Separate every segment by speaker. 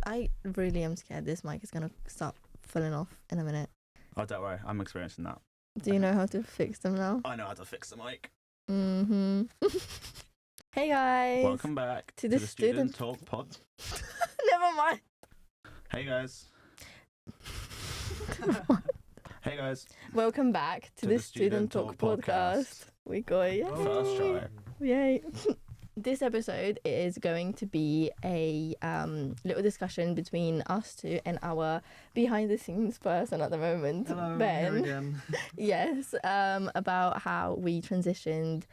Speaker 1: I really am scared this mic is gonna start falling off in a minute.
Speaker 2: Oh, don't worry, I'm experiencing that.
Speaker 1: Do you know how to fix them now?
Speaker 2: I know how to fix the mic.
Speaker 1: Mm-hmm. Hey guys.
Speaker 2: Welcome back
Speaker 1: to the
Speaker 2: Student Talk Pod.
Speaker 1: Never mind.
Speaker 2: Hey guys. Hey guys.
Speaker 1: Welcome back to the Student Talk Podcast. We got it. Yay.
Speaker 2: First try.
Speaker 1: Yay. This episode is going to be a little discussion between us two and our behind the scenes person at the moment,
Speaker 3: Hello,
Speaker 1: Ben.
Speaker 3: here again.
Speaker 1: Yes, about how we found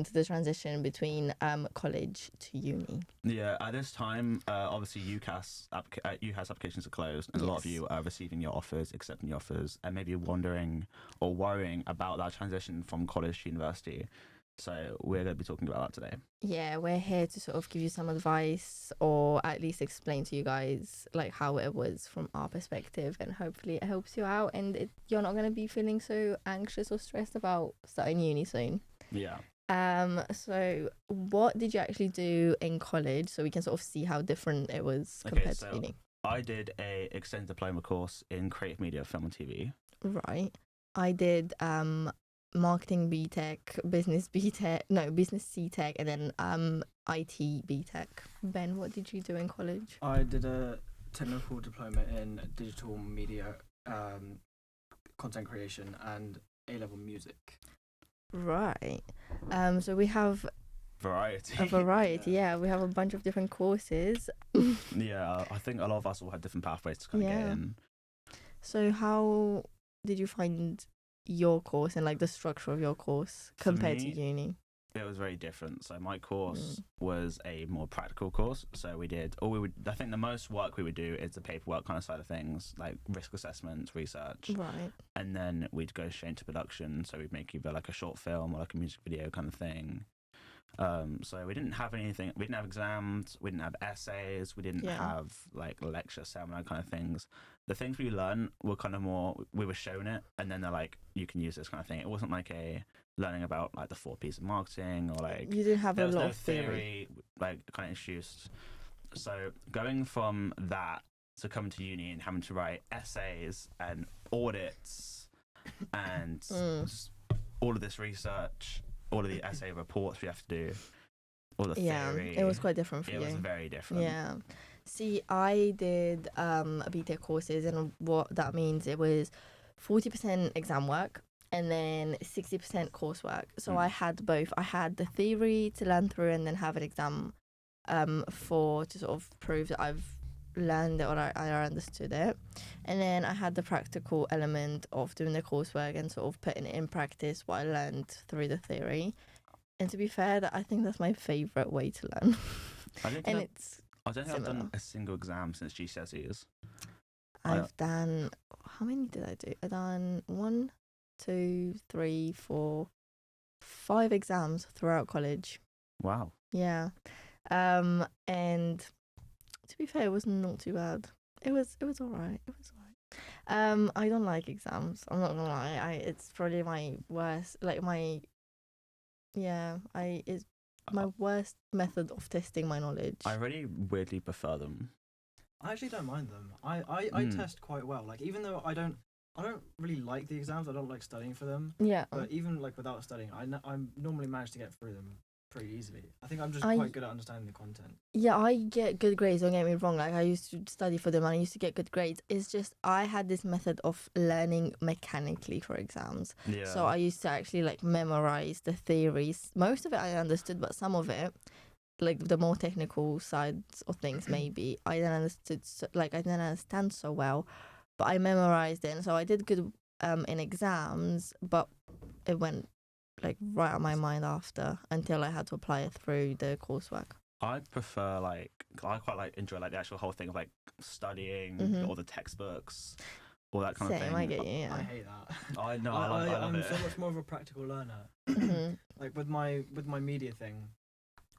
Speaker 1: the transition between college to uni.
Speaker 2: Yeah, at this time, obviously UCAS applications are closed, and a lot of
Speaker 1: Yes.
Speaker 2: you are receiving your offers, accepting your offers, and maybe wondering or worrying about that transition from college to university. So we're going to be talking about that today.
Speaker 1: Yeah, we're here to sort of give you some advice or at least explain to you guys like how it was from our perspective, and hopefully it helps you out and you're not going to be feeling so anxious or stressed about starting uni soon.
Speaker 2: Yeah.
Speaker 1: So what did you actually do in college so we can sort of see how different it was compared to uni?
Speaker 2: I did a extended diploma course in creative media, film and TV.
Speaker 1: Right. I did marketing BTech, business C-Tech, and then IT BTech. Ben, what did you do in college?
Speaker 3: I did a technical diploma in digital media, content creation, and A-level music.
Speaker 1: Right. So we have
Speaker 2: Variety.
Speaker 1: a variety. Yeah, we have a bunch of different courses.
Speaker 2: Yeah, I think a lot of us all had different pathways to kind of get in.
Speaker 1: So how did you find your course and like the structure of your course compared to uni?
Speaker 2: It was very different. So my course was a more practical course. So I think the most work we would do is the paperwork kind of side of things, like risk assessments, research.
Speaker 1: Right.
Speaker 2: And then we'd go straight into production. So we'd make either like a short film or like a music video kind of thing. So we didn't have anything. We didn't have exams. We didn't have essays. We didn't have like lecture, seminar kind of things. The things we learned were kind of more, we were shown it, and then they're like, you can use this kind of thing. It wasn't like a learning about like the 4 P's of marketing, or like
Speaker 1: you didn't have a lot
Speaker 2: no
Speaker 1: of theory,
Speaker 2: like kind of introduced. So going from that to coming to uni and having to write essays and audits and all of this research, all of the essay reports we have to do, all the theory.
Speaker 1: It was quite different for you.
Speaker 2: It was very different.
Speaker 1: Yeah. See, I did BTech courses, and what that means, it was 40% exam work and then 60% coursework. So I had both. I had the theory to learn through and then have an exam to sort of prove that I've learned it or I understood it. And then I had the practical element of doing the coursework and sort of putting it in practice what I learned through the theory. And to be fair, I think that's my favourite way to learn.
Speaker 2: I don't think I've done a single exam since GCSEs.
Speaker 1: I've done, how many did I do? I've done 1, 2, 3, 4, 5 exams throughout college.
Speaker 2: Wow.
Speaker 1: Yeah. And to be fair, it was not too bad. It was all right. I don't like exams. I'm not gonna lie. It's probably my worst. It's my worst method of testing my knowledge.
Speaker 2: I really weirdly prefer them.
Speaker 3: I actually don't mind them. I test quite well. Like, even though I don't really like the exams, I don't like studying for them.
Speaker 1: Yeah.
Speaker 3: But even like without studying, I normally manage to get through them pretty easily. I think I'm just quite good at understanding the content.
Speaker 1: Yeah, I get good grades, don't get me wrong. Like, I used to study for them and I used to get good grades. It's just I had this method of learning mechanically for exams.
Speaker 2: Yeah.
Speaker 1: So I used to actually like memorize the theories. Most of it I understood, but some of it, like the more technical sides of things, maybe I didn't understand so well, but I memorized it. And so I did good in exams, but it went like right out of my mind after, until I had to apply it through the coursework.
Speaker 2: I prefer I quite enjoy the actual whole thing of like studying all the textbooks, all that kind of thing.
Speaker 1: I get you. Yeah.
Speaker 3: I hate that.
Speaker 2: I know. I love
Speaker 3: I'm
Speaker 2: it.
Speaker 3: so much more of a practical learner. Like with my media thing,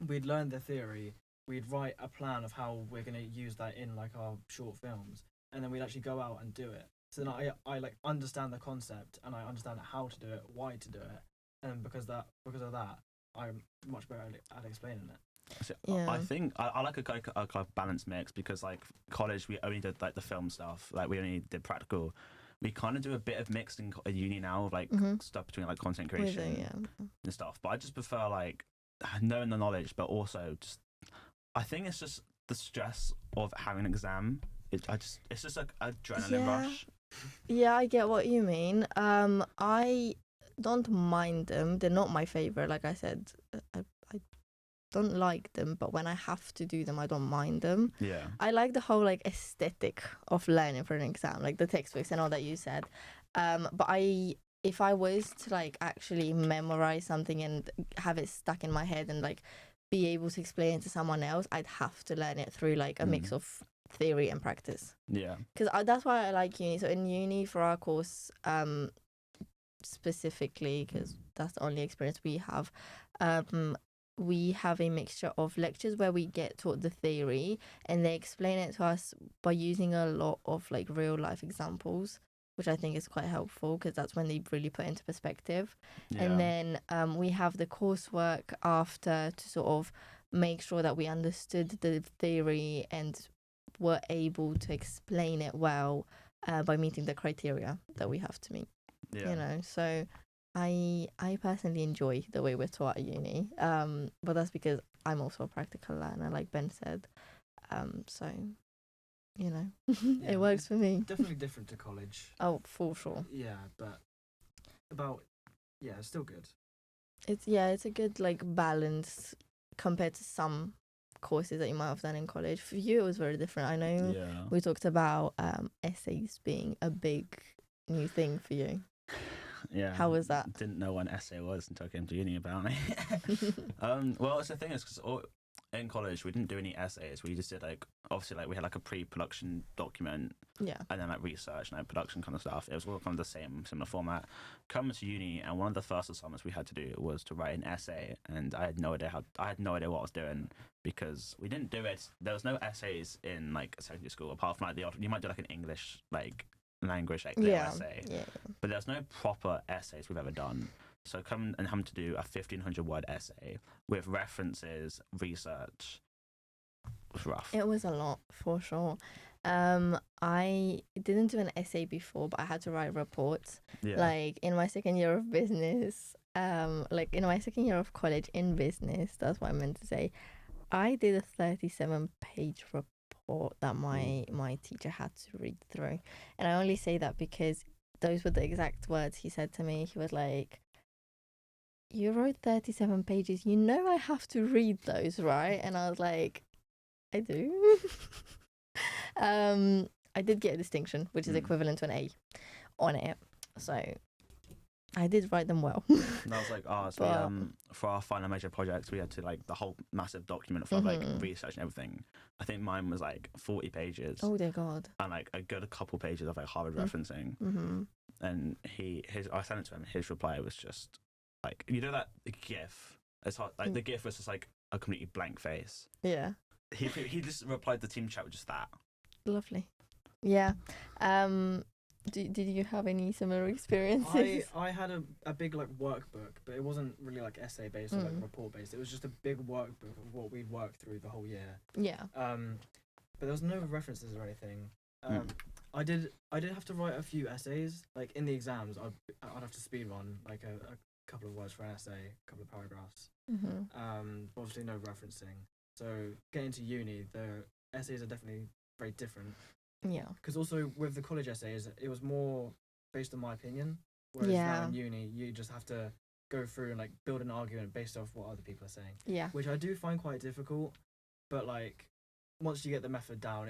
Speaker 3: we'd learn the theory, we'd write a plan of how we're gonna use that in like our short films, and then we'd actually go out and do it. So then I like understand the concept and I understand how to do it, why to do it, and because of that, I'm much better at explaining it.
Speaker 2: So
Speaker 1: Yeah.
Speaker 2: I think I like a kind of balanced mix, because like college we only did like the film stuff, like we only did practical. We kind of do a bit of mixed in uni now of like stuff between like content creation and stuff. But I just prefer like knowing the knowledge, but also just I think it's just the stress of having an exam. It's just like adrenaline rush.
Speaker 1: Yeah, I get what you mean. I don't mind them. They're not my favorite. Like I said, I don't like them, but when I have to do them, I don't mind them.
Speaker 2: Yeah.
Speaker 1: I like the whole like aesthetic of learning for an exam, like the textbooks and all that you said. But if I was to like actually memorize something and have it stuck in my head and like be able to explain it to someone else, I'd have to learn it through like a mix of theory and practice.
Speaker 2: Yeah.
Speaker 1: Because that's why I like uni. So in uni for our course, specifically, because that's the only experience we have, we have a mixture of lectures where we get taught the theory and they explain it to us by using a lot of like real life examples, which I think is quite helpful because that's when they really put into perspective.
Speaker 2: Yeah.
Speaker 1: And then we have the coursework after to sort of make sure that we understood the theory and were able to explain it well by meeting the criteria that we have to meet.
Speaker 2: Yeah.
Speaker 1: You know, so I personally enjoy the way we're taught at uni, but that's because I'm also a practical learner, like Ben said. So, you know, it works for me.
Speaker 3: Definitely different to college.
Speaker 1: Oh, for sure.
Speaker 3: Yeah, but it's still good.
Speaker 1: It's a good like balance compared to some courses that you might have done in college. For you, it was very different. I know we talked about essays being a big new thing for you.
Speaker 2: Yeah.
Speaker 1: How was that?
Speaker 2: Didn't know what an essay was until I came to uni, apparently. Well, it's the thing is, because in college we didn't do any essays. We just did like, obviously, like we had like a pre-production document.
Speaker 1: Yeah.
Speaker 2: And then like research and like production kind of stuff. It was all kind of the similar format. Coming to uni, and one of the first assignments we had to do was to write an essay, and I had no idea what I was doing, because we didn't do it. There was no essays in like secondary school apart from like you might do like an English like language like little essay, but there's no proper essays we've ever done. So come and having to do a 1,500 word essay with references, research was rough.
Speaker 1: It was a lot for sure. I didn't do an essay before, but I had to write reports.
Speaker 2: Yeah.
Speaker 1: Like in my second year of business, like in my second year of college in business, that's what I meant to say. I did a 37-page report that my teacher had to read through, and I only say that because those were the exact words he said to me. He was like, "You wrote 37 pages. You know I have to read those, right?" And I was like, "I do." I did get a distinction, which is equivalent to an A on it. So I did write them well.
Speaker 2: And I was like, so for our final major projects, we had to like the whole massive document for like research and everything. I think mine was like 40 pages.
Speaker 1: Oh dear God.
Speaker 2: And like a good couple pages of like Harvard referencing. And I sent it to him. His reply was just like, you know that GIF? It's hard, like the GIF was just like a completely blank face.
Speaker 1: Yeah.
Speaker 2: He just replied to the team chat with just that.
Speaker 1: Lovely. Yeah. Did you have any similar experiences?
Speaker 3: I had a big like workbook, but it wasn't really like essay based or like report based. It was just a big workbook of what we'd worked through the whole year.
Speaker 1: Yeah.
Speaker 3: But there was no references or anything. I did have to write a few essays. Like in the exams, I'd have to speed run like a couple of words for an essay, a couple of paragraphs. Obviously no referencing. So getting to uni, the essays are definitely very different.
Speaker 1: Yeah.
Speaker 3: Because also with the college essays, it was more based on my opinion. Whereas now in uni, you just have to go through and like build an argument based off what other people are saying.
Speaker 1: Yeah.
Speaker 3: Which I do find quite difficult. But like, once you get the method down,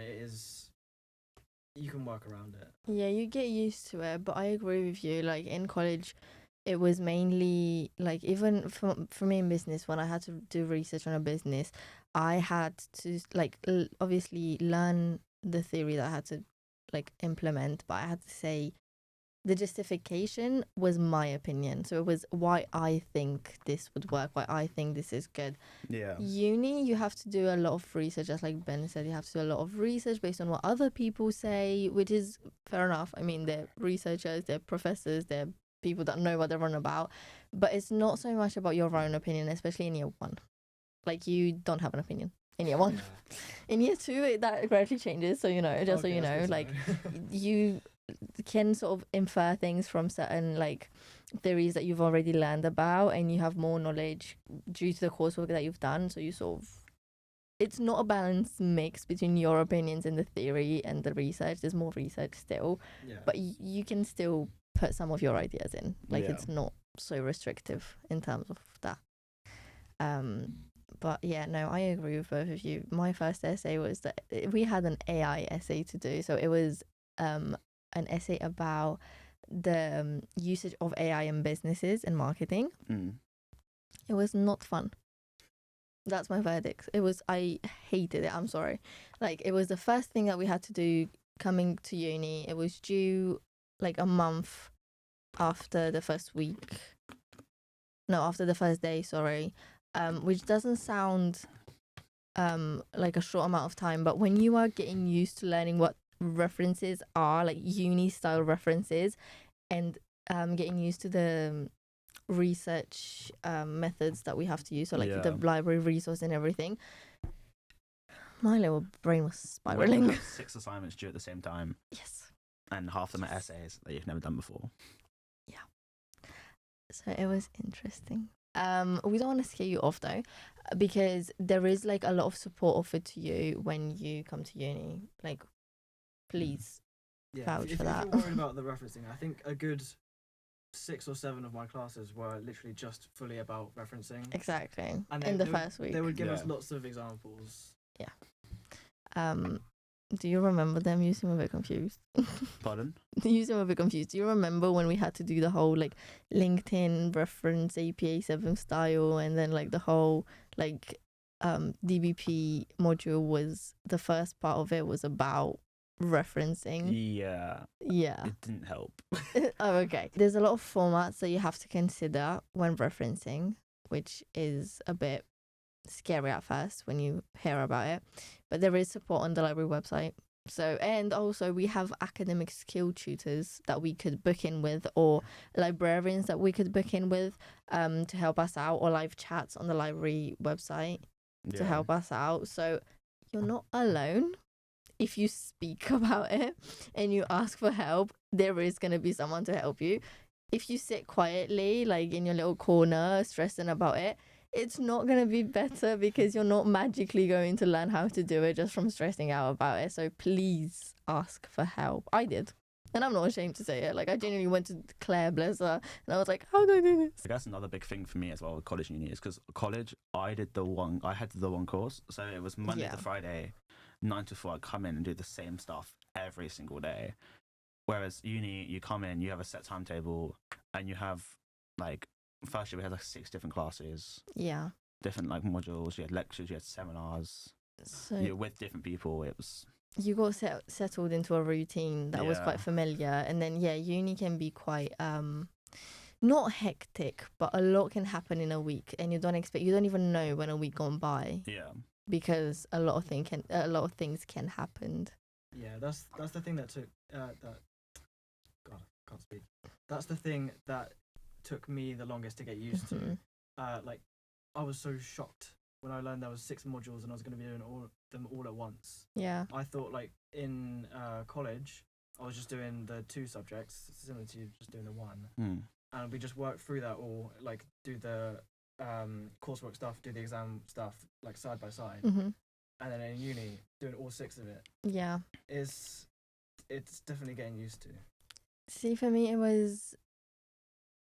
Speaker 3: you can work around it.
Speaker 1: Yeah, you get used to it. But I agree with you. Like in college, it was mainly like, even for me in business, when I had to do research on a business, I had to like obviously learn the theory that I had to like implement, but I had to say the justification was my opinion. So it was why I think this would work, why I think this is good.
Speaker 2: Yeah.
Speaker 1: Uni, you have to do a lot of research, just like Ben said. You have to do a lot of research based on what other people say, which is fair enough. I mean, they're researchers, they're professors, they're people that know what they're on about. But it's not so much about your own opinion, especially in year one. like you don't have an opinion in year 1.
Speaker 3: Yeah.
Speaker 1: In year 2, that gradually changes. So, you know, just so
Speaker 3: Okay,
Speaker 1: you
Speaker 3: that's
Speaker 1: know,
Speaker 3: good to
Speaker 1: like
Speaker 3: know.
Speaker 1: you can sort of infer things from certain like theories that you've already learned about, and you have more knowledge due to the coursework that you've done. So you sort of, it's not a balanced mix between your opinions and the theory and the research. There's more research still,
Speaker 3: Yeah.
Speaker 1: but you can still put some of your ideas in. Like
Speaker 2: Yeah.
Speaker 1: it's not so restrictive in terms of that. But yeah, no, I agree with both of you. My first essay was that we had an AI essay to do. So it was an essay about the usage of AI in businesses and marketing. It was not fun. That's my verdict. I hated it. I'm sorry. Like, it was the first thing that we had to do coming to uni. It was due like a month after the first week. No, after the first day, sorry. Which doesn't sound like a short amount of time, but when you are getting used to learning what references are, like uni style references, and getting used to the research methods that we have to use, so like the library resource and everything, my little brain was spiraling.
Speaker 2: Have 6 assignments due at the same time.
Speaker 1: Yes.
Speaker 2: And half of them are essays that you've never done before.
Speaker 1: Yeah. So it was interesting. We don't want to scare you off though, because there is like a lot of support offered to you when you come to uni. Like, please vouch for that.
Speaker 3: If you're worried about the referencing, I think a good 6 or 7 of my classes were literally just fully about referencing.
Speaker 1: Exactly.
Speaker 3: And
Speaker 1: in the first week.
Speaker 3: They would give us lots of examples.
Speaker 1: Yeah. Do you remember them? You seem a bit confused.
Speaker 2: Pardon?
Speaker 1: You seem a bit confused. Do you remember when we had to do the whole like LinkedIn reference APA 7 style, and then like the whole like DBP module was, the first part of it was about referencing?
Speaker 2: Yeah. It didn't help.
Speaker 1: Oh, okay. There's a lot of formats that you have to consider when referencing, which is a bit scary at first when you hear about it, but there is support on the library website. So, and also we have academic skill tutors that we could book in with, or librarians that we could book in with to help us out, or live chats on the library website to help us out. So you're not alone. If you speak about it and you ask for help, there is going to be someone to help you. If you sit quietly, like in your little corner, stressing about it, it's not going to be better, because you're not magically going to learn how to do it just from stressing out about it. So please ask for help. I did. And I'm not ashamed to say it. Like, I genuinely went to Claire, bless her, and I was like, how do I do this?
Speaker 2: That's another big thing for me as well with college and uni, is because college, I had the one course. So it was Monday to Friday, 9 to 4, I'd come in and do the same stuff every single day. Whereas uni, you come in, you have a set timetable, and you have like, first year we had like 6 different classes.
Speaker 1: Yeah.
Speaker 2: Different like modules. You had lectures, you had seminars.
Speaker 1: So
Speaker 2: you're with different people. It was,
Speaker 1: you got settled into a routine that was quite familiar, and then uni can be quite not hectic, but a lot can happen in a week, and you don't even know when a week gone by.
Speaker 2: Yeah.
Speaker 1: Because a lot of things can happen.
Speaker 3: Yeah, that's the thing that took God, I can't speak. That's the thing that took me the longest to get used to. Like, I was so shocked when I learned there was 6 modules and I was going to be doing them all at once.
Speaker 1: Yeah.
Speaker 3: I thought, like, in college, I was just doing the 2 subjects, similar to you just doing the 1. And we just worked through that all, like, do the coursework stuff, do the exam stuff, like, side by side. And then in uni, doing all 6 of it.
Speaker 1: Yeah.
Speaker 3: It's definitely getting used to.
Speaker 1: See, for me, it was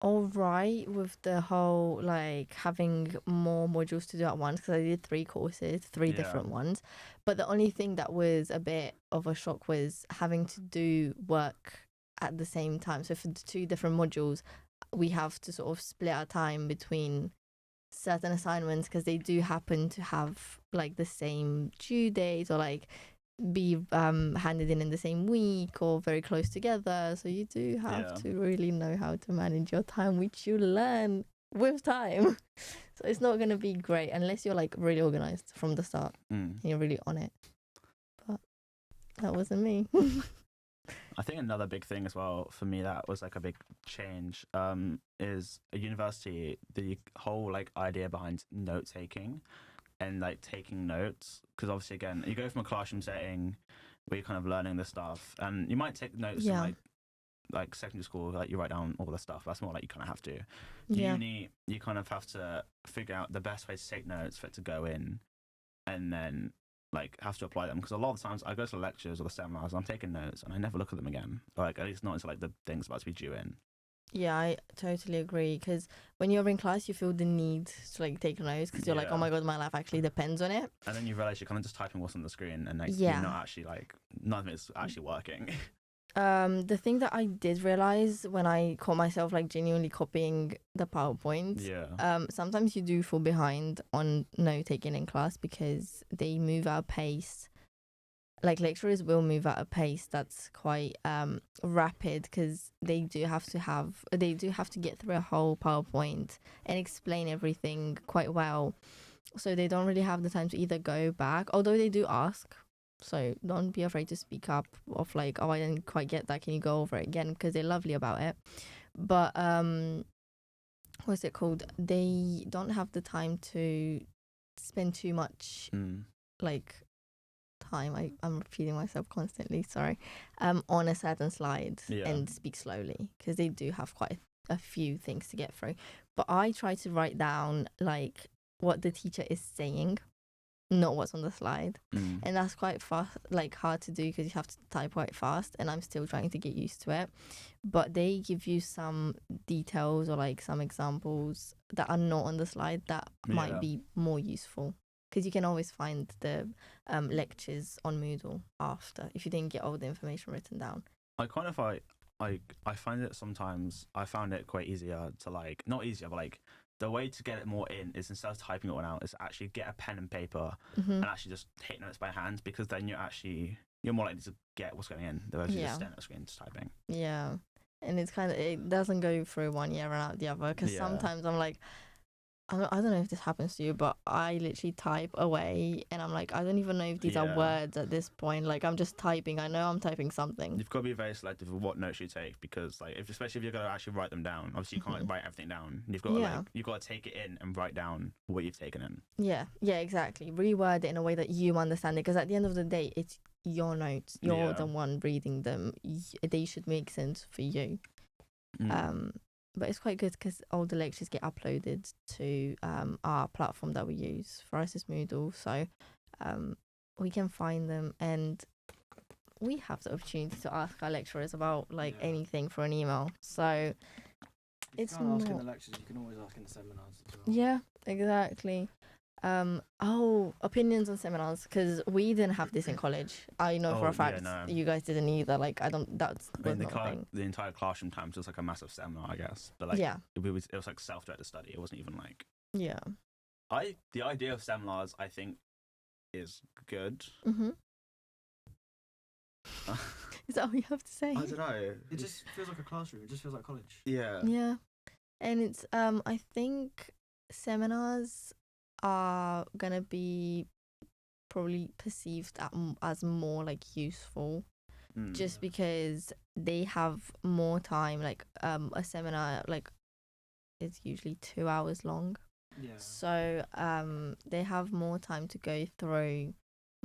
Speaker 1: all right with the whole like having more modules to do at once, because I did 3 courses, 3 different ones. But the only thing that was a bit of a shock was having to do work at the same time. So for the 2 different modules, we have to sort of split our time between certain assignments, because they do happen to have like the same due date, or like be handed in the same week, or very close together. So you do have to really know how to manage your time, which you learn with time. So it's not going to be great unless you're like really organized from the start and you're really on it. But that wasn't me.
Speaker 2: I think another big thing as well for me that was like a big change is a university, the whole like idea behind note taking. and like taking notes, because obviously again you go from a classroom setting where you're kind of learning the stuff, and you might take notes from like secondary school, like you write down all the stuff. That's more like you kind of have to. Uni, you kind of have to figure out the best way to take notes for it to go in, and then like have to apply them, because a lot of the times I go to lectures or the seminars, I'm taking notes and I never look at them again, or like at least not until like the thing's about to be due in.
Speaker 1: Yeah, I totally agree, because when you're in class you feel the need to like take notes, because you're like, oh my god, my life actually depends on it,
Speaker 2: and then you realize you're kind of just typing what's on the screen, and like you're not actually like, none of it's actually working.
Speaker 1: The thing that I did realize when I caught myself like genuinely copying the PowerPoint, sometimes you do fall behind on note taking in class, because they move at a pace, like lecturers will move at a pace that's quite rapid, because they do have to get through a whole PowerPoint and explain everything quite well, so they don't really have the time to either go back, although they do ask. So don't be afraid to speak up of like, oh, I didn't quite get that, can you go over it again, because they're lovely about it. But what's it called, they don't have the time to spend too much like time, I'm repeating myself constantly, sorry, on a certain slide and speak slowly, because they do have quite a few things to get through. But I try to write down like what the teacher is saying, not what's on the slide, and that's quite fast, like hard to do, because you have to type quite fast, and I'm still trying to get used to it. But they give you some details or like some examples that are not on the slide that might be more useful, because you can always find the lectures on Moodle after, if you didn't get all the information written down.
Speaker 2: I find it sometimes, I found it quite easier to like, not easier, but like the way to get it more in is, instead of typing it all out, is actually get a pen and paper and actually just take notes by hand, because then you're more likely to get what's going in versus just staring at the screen just typing.
Speaker 1: Yeah, and it's kind of, it doesn't go through one ear and out the other, because sometimes I'm like, I don't know if this happens to you, but I literally type away and I'm like, I don't even know if these are words at this point. Like, I'm just typing. I know I'm typing something.
Speaker 2: You've got to be very selective with what notes you take, because like, especially if you're going to actually write them down, obviously you can't like, write everything down. You've got to you've got to take it in and write down what you've taken in. Yeah,
Speaker 1: exactly. Reword it in a way that you understand it, because at the end of the day, it's your notes. You're the one reading them. They should make sense for you. But it's quite good, because all the lectures get uploaded to our platform that we use. For us, it's Moodle, so we can find them, and we have the opportunity to ask our lecturers about like anything for an email. So
Speaker 3: it's not ask in the lectures, you can always ask in the seminars as well.
Speaker 1: Yeah, exactly. Opinions on seminars, because we didn't have this in college. I know for a fact you guys didn't either. Like, I don't, that's
Speaker 2: the entire classroom time was just like a massive seminar, I guess, but like it was like self-directed study. It wasn't even like the idea of seminars, I think, is good.
Speaker 1: Is that all you have to say?
Speaker 2: I don't know,
Speaker 3: it just feels like a classroom. It just feels like college.
Speaker 1: Yeah, and it's I think seminars are gonna be probably perceived as more like useful, just because they have more time. Like a seminar like is usually 2 hours long, so they have more time to go through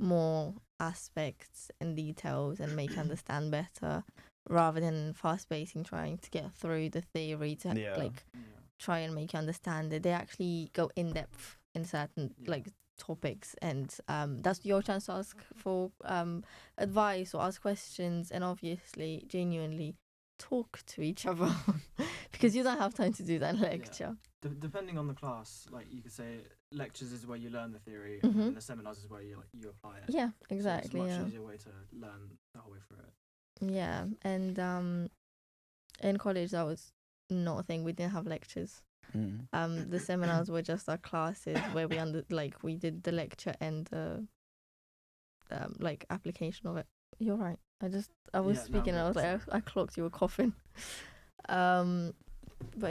Speaker 1: more aspects and details and make you understand better, rather than fast pacing trying to get through the theory to try and make you understand it. They actually go in depth in certain like topics, and that's your chance to ask for advice or ask questions, and obviously genuinely talk to each other because you don't have time to do that in lecture.
Speaker 3: Depending on the class, like you could say lectures is where you learn the theory, and the seminars is where you apply it.
Speaker 1: Yeah, exactly.
Speaker 3: So it's a much easier way to learn the whole way through it.
Speaker 1: Yeah, and in college that was not a thing. We didn't have lectures. The seminars were just our classes where we did the lecture and the like application of it. You're right. I was speaking and I was like, I clocked you were coughing. But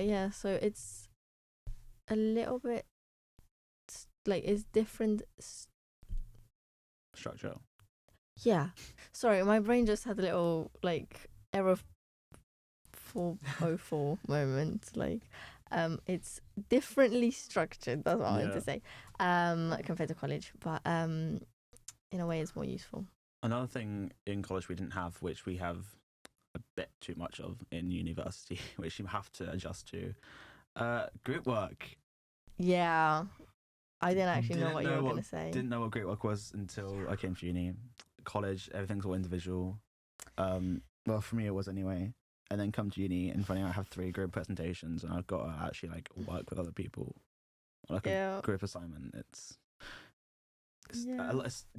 Speaker 1: yeah, so it's a little bit like it's different
Speaker 2: structure.
Speaker 1: Yeah, sorry, my brain just had a little like error 404 moment. Like It's differently structured. That's what I wanted to say. Compared to college, but in a way, it's more useful.
Speaker 2: Another thing in college we didn't have, which we have a bit too much of in university, which you have to adjust to, group work.
Speaker 1: Yeah, I didn't actually know what you were going to say.
Speaker 2: Didn't know what group work was until I came to uni. College, everything's all individual. Well, for me it was anyway. And then come to uni and finding out I have 3 group presentations and I've got to actually like work with other people, like a group assignment. It's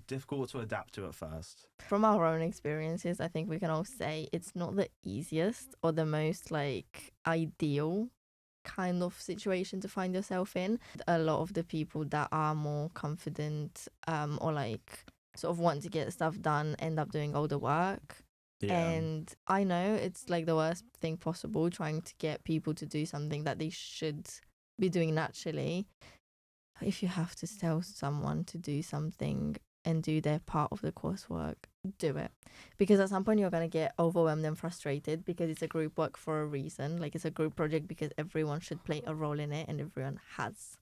Speaker 2: difficult to adapt to at first.
Speaker 1: From our own experiences, I think we can all say it's not the easiest or the most like ideal kind of situation to find yourself in. A lot of the people that are more confident or like sort of want to get stuff done end up doing all the work. And I know it's like the worst thing possible, trying to get people to do something that they should be doing naturally. If you have to tell someone to do something and do their part of the coursework, do it. Because at some point you're going to get overwhelmed and frustrated because it's a group work for a reason. Like it's a group project because everyone should play a role in it and everyone has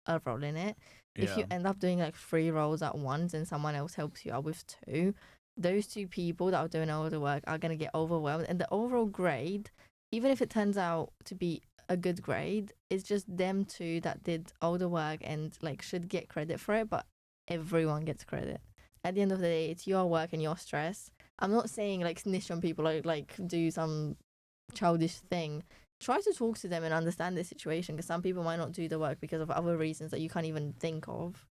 Speaker 1: a role in it. If you end up doing like 3 roles at once and someone else helps you out with 2, those 2 people that are doing all the work are going to get overwhelmed, and the overall grade, even if it turns out to be a good grade, it's just them 2 that did all the work and like should get credit for it, but everyone gets credit. At the end of the day, it's your work and your stress. I'm not saying like snitch on people, like do some childish thing. Try to talk to them and understand the situation, because some people might not do the work because of other reasons that you can't even think of.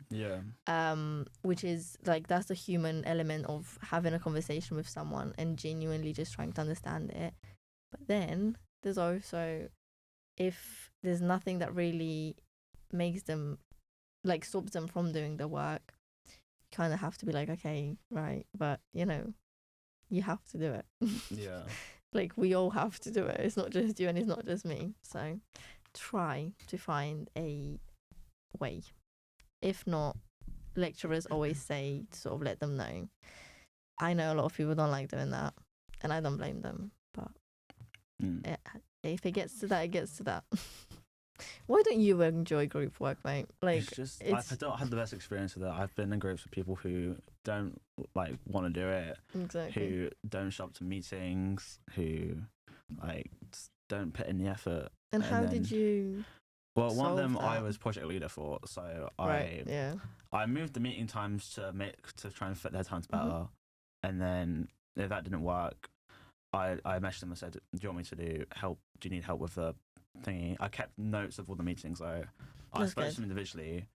Speaker 1: Which is like, that's the human element of having a conversation with someone and genuinely just trying to understand it. But then there's also, if there's nothing that really makes them like stops them from doing the work, you kind of have to be like, okay, right, but you know, you have to do it. Like we all have to do it. It's not just you and it's not just me. So try to find a way. If not, lecturers always say to sort of let them know. I know a lot of people don't like doing that, and I don't blame them, but if it gets to that, it gets to that. Why don't you enjoy group work, mate? Like,
Speaker 2: I don't have the best experience with it. I've been in groups with people who don't like want to do it, who don't show up to meetings, who like don't put in the effort.
Speaker 1: And how did you?
Speaker 2: Well, one of them I was project leader for, so I moved the meeting times to try and fit their times better, and then if that didn't work, I messaged them and said, "Do you want me to do help? Do you need help with the thingy?" I kept notes of all the meetings, so I spoke to them individually,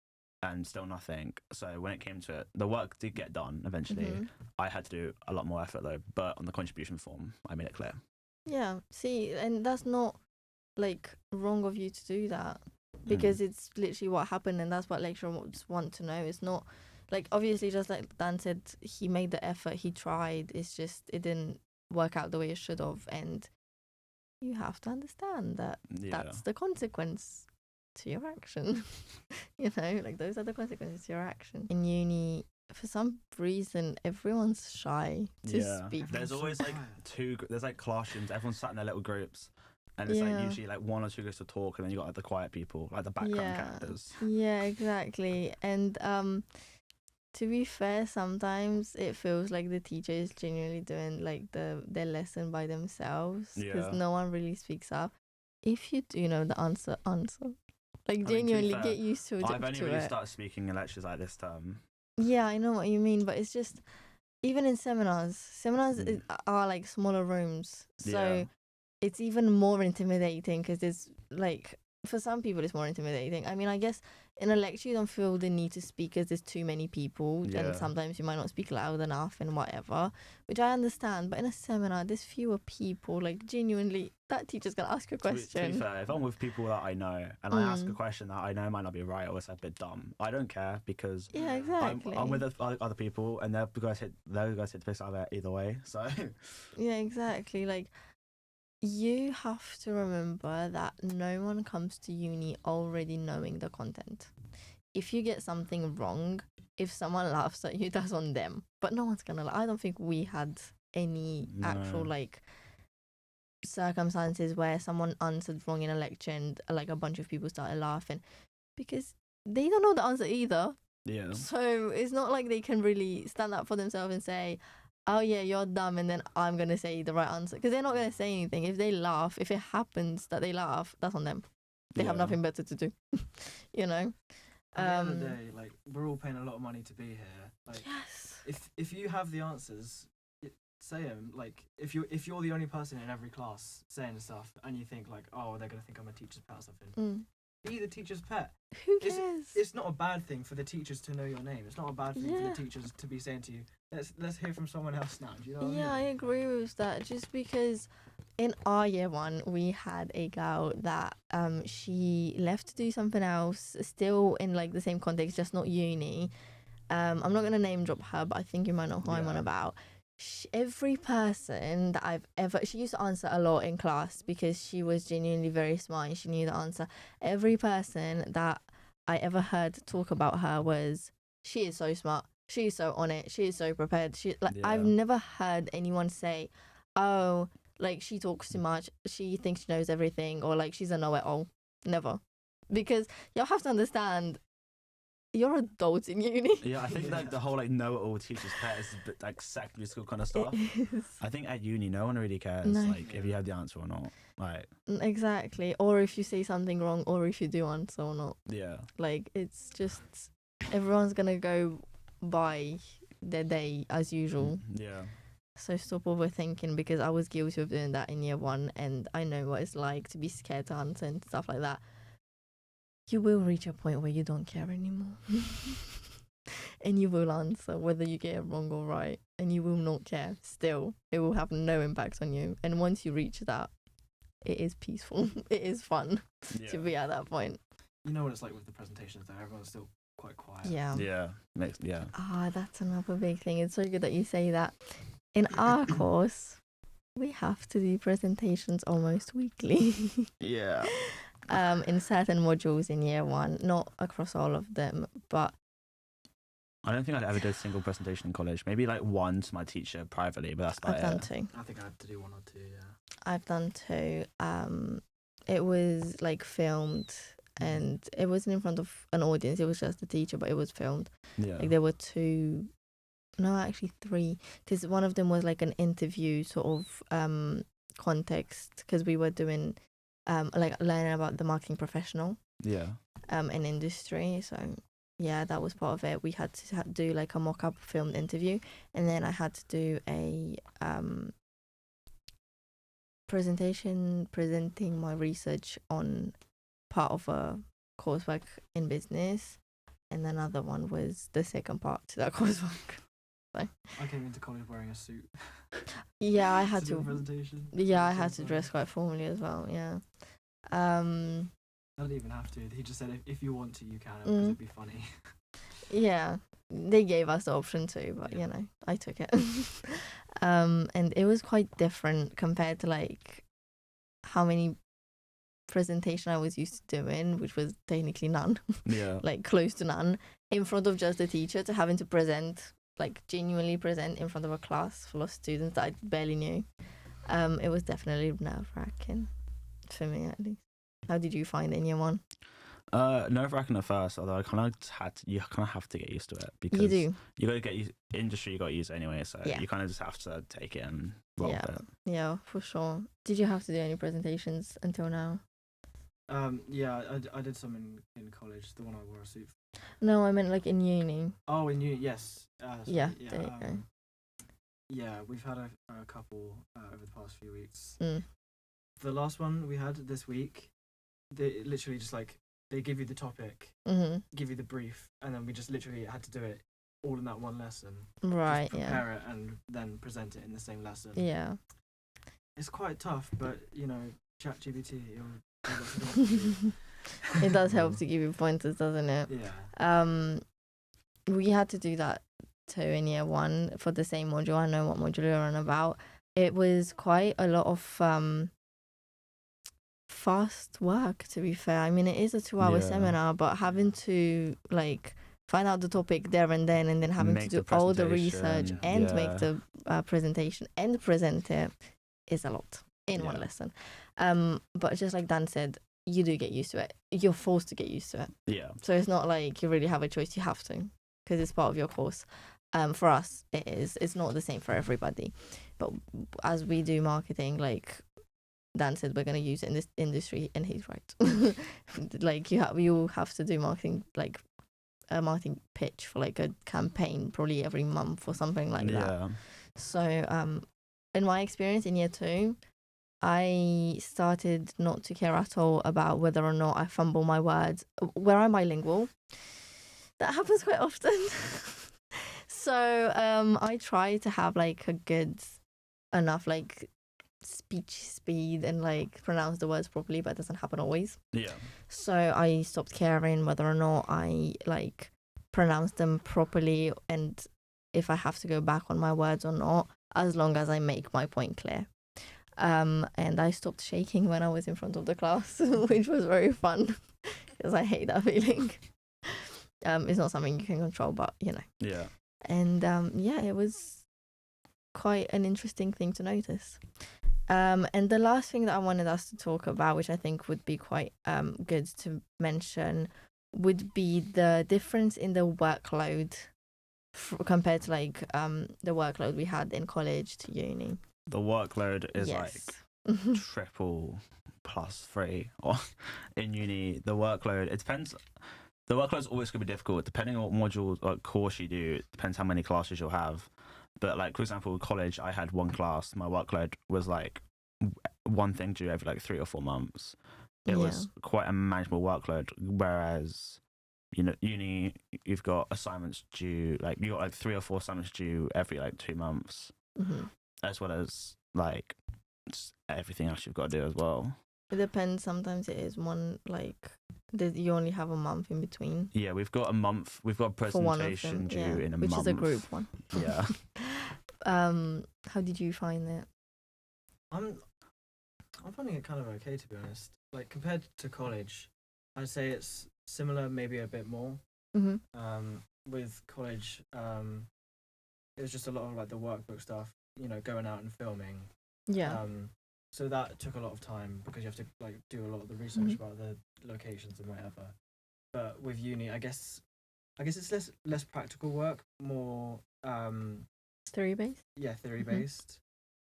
Speaker 2: and still nothing. So when it came to it, the work did get done eventually. I had to do a lot more effort though, but on the contribution form, I made it clear. Yeah,
Speaker 1: see, and that's not like wrong of you to do that, because it's literally what happened, and that's what lecturers want to know. It's not like, obviously, just like Dan said, he made the effort, he tried. It's just it didn't work out the way it should have, and you have to understand that that's the consequence to your action. You know, like those are the consequences to your action. In uni, for some reason, everyone's shy to speak.
Speaker 2: There's always like there's like classrooms, everyone's sat in their little groups, and it's like usually like 1 or 2 groups to talk, and then you got like the quiet people, like the background characters.
Speaker 1: Yeah, exactly. And to be fair, sometimes it feels like the teacher is genuinely doing like their lesson by themselves, because no one really speaks up. If you do know the answer. Like, genuinely get used to it.
Speaker 2: I've only really started speaking in lectures like this term.
Speaker 1: Yeah, I know what you mean, but it's just, even in seminars are like smaller rooms, so it's even more intimidating, because there's like, for some people it's more intimidating. I mean, I guess in a lecture you don't feel the need to speak because there's too many people, and sometimes you might not speak loud enough and whatever, which I understand. But in a seminar there's fewer people, like genuinely that teacher's gonna ask you a question.
Speaker 2: To be fair, if I'm with people that I know and I ask a question that I know might not be right or it's a bit dumb, I don't care, because
Speaker 1: exactly.
Speaker 2: I'm with other people and they're guys hit the piss out of it either way. So
Speaker 1: yeah, exactly. Like, you have to remember that no one comes to uni already knowing the content. If you get something wrong, if someone laughs at you, that's on them. But no one's gonna I don't think we had any actual like circumstances where someone answered wrong in a lecture and like a bunch of people started laughing because they don't know the answer either.
Speaker 2: Yeah.
Speaker 1: So it's not like they can really stand up for themselves and say, oh yeah, you're dumb, and then I'm going to say the right answer. Because they're not going to say anything. If they laugh, if it happens that they laugh, that's on them. They have nothing better to do, you know?
Speaker 3: At the end of the day, like, we're all paying a lot of money to be here. Like,
Speaker 1: yes.
Speaker 3: If you have the answers, say them. Like, if you're the only person in every class saying stuff, and you think like, oh, they're gonna think I'm a teacher's pet or something. Be the teacher's pet.
Speaker 1: Who cares?
Speaker 3: It's not a bad thing for the teachers to know your name. It's not a bad thing for the teachers to be saying to you, let's hear from someone else now. Do you know what I mean?
Speaker 1: I agree with that. Just because in our year one we had a girl that she left to do something else, still in like the same context, just not uni. I'm not gonna name drop her, but I think you might know who I'm on about. Every person that I've ever, she used to answer a lot in class because she was genuinely very smart and she knew the answer. Every person that I ever heard talk about her was, she is so smart, she is so on it, she is so prepared. I've never heard anyone say, oh, like she talks too much, she thinks she knows everything, or like she's a know-it-all. Never. Because you'll have to understand, you're adults in uni.
Speaker 2: Yeah, I think like the whole like know-it-all teacher's pet is a bit like secondary school kind of stuff. I think at uni no one really cares like if you have the answer or not. Like
Speaker 1: exactly. Or if you say something wrong, or if you do answer or not.
Speaker 2: Yeah.
Speaker 1: Like it's just everyone's gonna go by their day as usual.
Speaker 2: Yeah.
Speaker 1: So stop overthinking, because I was guilty of doing that in year one, and I know what it's like to be scared to answer and stuff like that. You will reach a point where you don't care anymore. And you will answer whether you get it wrong or right, and you will not care still. It will have no impact on you. And once you reach that, it is peaceful. It is fun to be at that point.
Speaker 3: You know what it's like with the presentations though, everyone's still quite quiet.
Speaker 2: Yeah.
Speaker 1: That's another big thing. It's so good that you say that. In our course, we have to do presentations almost weekly.
Speaker 2: Yeah.
Speaker 1: In certain modules in year one, not across all of them, but
Speaker 2: I don't think I'd ever do a single presentation in college. Maybe like one to my teacher privately, but that's about
Speaker 1: I've done two.
Speaker 3: I think I had to do one or two,
Speaker 1: I've done two. It was like filmed, and it wasn't in front of an audience. It was just the teacher, but it was filmed.
Speaker 2: Yeah.
Speaker 1: Like there were two, no, actually three, because one of them was like an interview sort of context, because we were doing like learning about the marketing professional in industry. So yeah, that was part of it. We had to do like a mock-up filmed interview, and then I had to do a presentation presenting my research on part of a coursework in business, and another one was the second part to that coursework. So
Speaker 3: I came into college wearing a suit.
Speaker 1: Yeah, I had
Speaker 3: to do a
Speaker 1: to.
Speaker 3: presentation.
Speaker 1: Yeah, I had to dress quite formally as well. Yeah.
Speaker 3: I didn't even have to. He just said if you want to, you can, because it'd be funny.
Speaker 1: Yeah, they gave us the option too, but you know, I took it. And it was quite different compared to like how many presentation I was used to doing, which was technically none.
Speaker 2: Yeah.
Speaker 1: Like close to none, in front of just the teacher, to having to present, like genuinely present in front of a class full of students that I barely knew. It was definitely nerve-wracking for me, at least. How did you find it in year one?
Speaker 2: Nerve-wracking at first, although I kind of you kind of have to get used to it, because
Speaker 1: You do.
Speaker 2: You got to get used. Industry, you got to use it anyway, so you kind of just have to take it and roll with it.
Speaker 1: Yeah, for sure. Did you have to do any presentations until now?
Speaker 3: Yeah, I did some in college. The one I wore a suit for.
Speaker 1: No, I meant like in uni.
Speaker 3: Oh, in uni, yes.
Speaker 1: There you go.
Speaker 3: Yeah, we've had a couple over the past few weeks.
Speaker 1: Mm.
Speaker 3: The last one we had this week, they literally just like, they give you the topic, give you the brief, and then we just literally had to do it all in that one lesson.
Speaker 1: Right,
Speaker 3: just prepare it and then present it in the same lesson.
Speaker 1: Yeah.
Speaker 3: It's quite tough, but you know, ChatGPT,
Speaker 1: it does help to give you pointers, doesn't it?
Speaker 3: Yeah.
Speaker 1: We had to do that too in year one for the same module. I know what module you're on about. It was quite a lot of fast work, to be fair. I mean, it is a 2-hour seminar, but having to like find out the topic there and then having to do all the research and make the presentation and present it is a lot. in one lesson. But just like Dan said, you do get used to it. You're forced to get used to it.
Speaker 2: Yeah.
Speaker 1: So it's not like you really have a choice. You have to, because it's part of your course. For us, it is. It's not the same for everybody. But as we do marketing, like Dan said, we're going to use it in this industry, and he's right. Like you have to do marketing, like a marketing pitch for like a campaign probably every month or something like that. So in my experience in year 2, I started not to care at all about whether or not I fumble my words. Where I'm bilingual, that happens quite often. So I try to have like a good enough like speech speed and like pronounce the words properly, but it doesn't happen always.
Speaker 2: Yeah.
Speaker 1: So I stopped caring whether or not I like pronounce them properly, and if I have to go back on my words or not, as long as I make my point clear. And I stopped shaking when I was in front of the class, which was very fun because I hate that feeling. It's not something you can control, but you know.
Speaker 2: Yeah.
Speaker 1: And it was quite an interesting thing to notice. And the last thing that I wanted us to talk about, which I think would be quite good to mention, would be the difference in the workload compared to like the workload we had in college to uni.
Speaker 2: The workload is like triple plus 3. Or in uni, the workload, it depends. The workload's always going to be difficult depending on what module or course you do. It depends how many classes you'll have. But like, for example, college, I had one class. My workload was like one thing due every like 3 or 4 months. It was quite a manageable workload. Whereas, you know, uni, you've got assignments due, like you got like 3 or 4 assignments due every like 2 months, as well as like just everything else you've got to do as well.
Speaker 1: It depends. Sometimes it is one like you only have a month in between.
Speaker 2: Yeah, we've got a month. We've got a presentation due in a month,
Speaker 1: which is a group one.
Speaker 2: Yeah.
Speaker 1: How did you find it?
Speaker 3: I'm finding it kind of okay, to be honest. Like compared to college, I'd say it's similar, maybe a bit more. With college, it was just a lot of like the workbook stuff, you know, going out and filming. Yeah. So that took a lot of time because you have to like do a lot of the research about the locations and whatever. But with uni, I guess it's less practical work, more
Speaker 1: theory based.
Speaker 3: Yeah, theory based,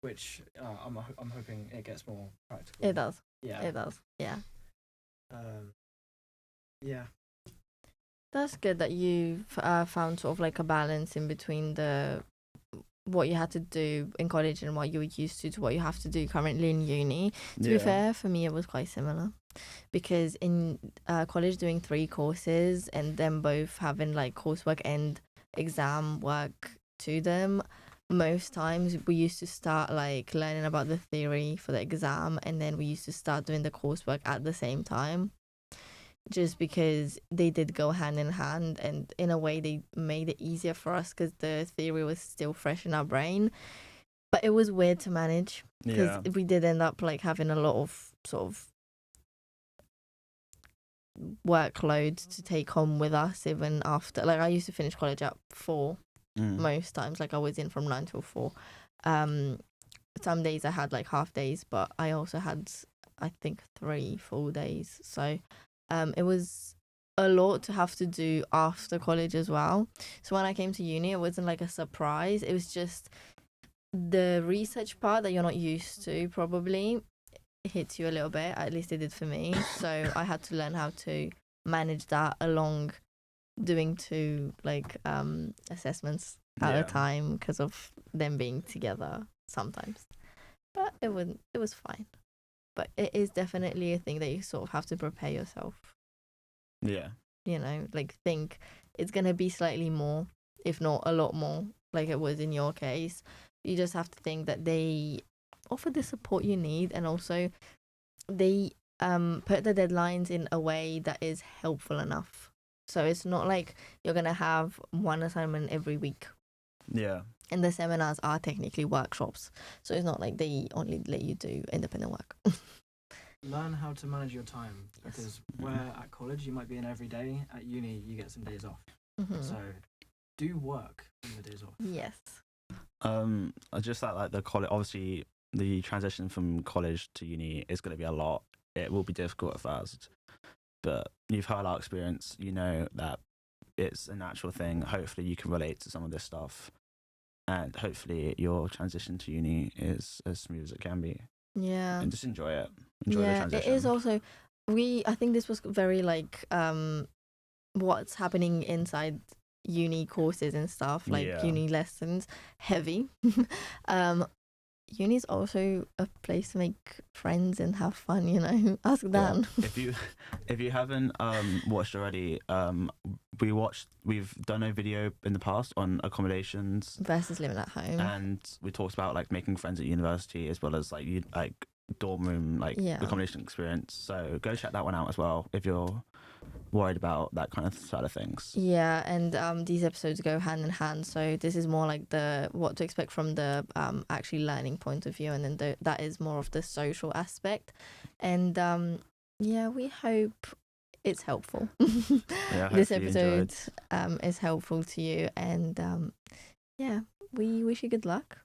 Speaker 3: which I'm hoping it gets more practical.
Speaker 1: It does.
Speaker 3: Yeah.
Speaker 1: It does. Yeah.
Speaker 3: Yeah.
Speaker 1: That's good that you've found sort of like a balance in between what you had to do in college and what you were used to what you have to do currently in uni. To be fair, for me it was quite similar, because in college doing 3 courses and then both having like coursework and exam work to them, most times we used to start like learning about the theory for the exam, and then we used to start doing the coursework at the same time, just because they did go hand in hand, and in a way they made it easier for us because the theory was still fresh in our brain. But it was weird to manage because we did end up like having a lot of sort of workload to take home with us even after. Like I used to finish college at 4 most times. Like I was in from 9 till 4. Some days I had like half days, but I also had I think 3 full days. So it was a lot to have to do after college as well. So when I came to uni, it wasn't like a surprise. It was just the research part that you're not used to probably hits you a little bit. At least it did for me. So I had to learn how to manage that along doing 2 like assessments at a time because of them being together sometimes. But it was fine. But it is definitely a thing that you sort of have to prepare yourself.
Speaker 2: Yeah.
Speaker 1: You know, like think it's going to be slightly more, if not a lot more, like it was in your case. You just have to think that they offer the support you need, and also they put the deadlines in a way that is helpful enough. So it's not like you're going to have one assignment every week.
Speaker 2: Yeah.
Speaker 1: And the seminars are technically workshops. So it's not like they only let you do independent work.
Speaker 3: Learn how to manage your time, because where at college you might be in every day, at uni you get some days off. So do work on the days off.
Speaker 1: Yes.
Speaker 2: I just like the college, obviously the transition from college to uni is going to be a lot. It will be difficult at first, but you've heard our experience. You know that it's a natural thing. Hopefully you can relate to some of this stuff, and hopefully your transition to uni is as smooth as it can be.
Speaker 1: Yeah.
Speaker 2: And just enjoy it. Enjoy the transition.
Speaker 1: It is also, I think this was very like what's happening inside uni courses and stuff, like uni lessons, heavy. Uni is also a place to make friends and have fun, you know. Ask Dan.
Speaker 2: If you haven't watched already, we've done a video in the past on accommodations
Speaker 1: versus living at home,
Speaker 2: and we talked about like making friends at university as well as like dorm room accommodation experience. So go check that one out as well if you're worried about that kind of side of things.
Speaker 1: Yeah, and these episodes go hand in hand. So this is more like the what to expect from the actually learning point of view, and then that is more of the social aspect. And we hope it's helpful. This episode is helpful to you, and we wish you good luck.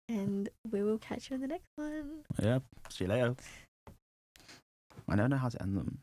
Speaker 1: And we will catch you in the next one.
Speaker 2: Yeah, see you later. I don't know how to end them.